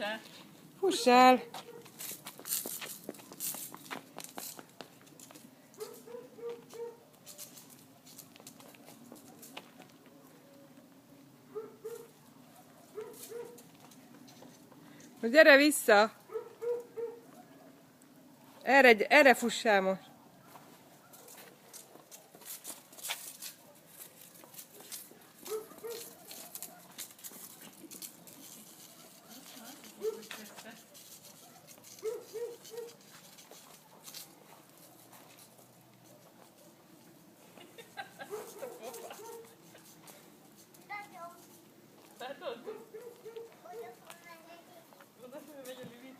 Fussál! Fussál! Gyere vissza! Erre fussál most! Látod? Oda fölmegy a Lili.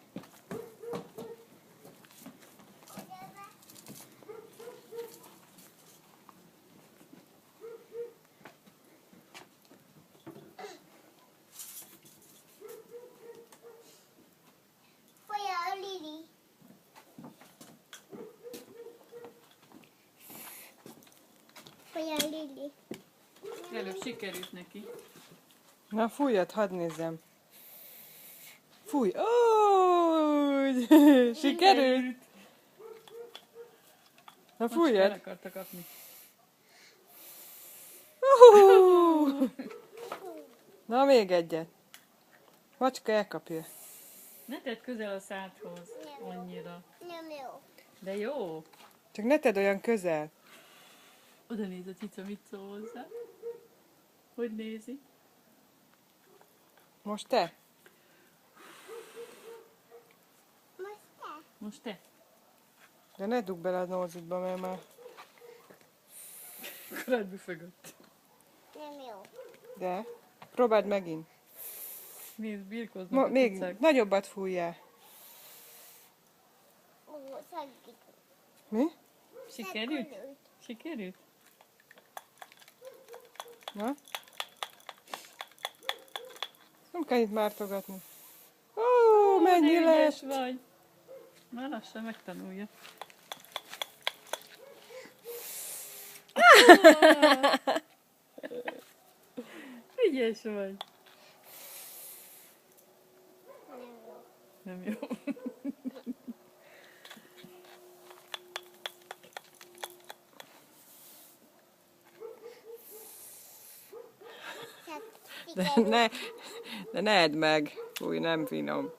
Folya a Lili. Folya a Lili. Előbb sikerült neki. Na fújjad, hadd nézzem. Fújj! Úgy! Sikerült! Na El fújjad! akarta kapni. Na még egyet. Macska elkapja. Ne tedd közel a szádhoz. Annyira. Nem jó. De jó. Csak ne tedd olyan közel. Oda néz a cica, mit szól hozzá. Hogy nézi? Most te? Most te. Most te. De ne dugd bele a nózidba, mert már... Akkor büfögött. Nem jó. De? Próbáld megint. Nézd, birkoznak a Még cicák. nagyobbat fújjál. Ó, szagít. Mi? Sikerült? Sikerült? Na? Nem kell itt mártogatni. Ó, mennyi de lett! ügyes vagy. Már lassan megtanulja. Ügyes vagy. Nem jó. Nem jó. De ne edd meg. Fúj, nem finom.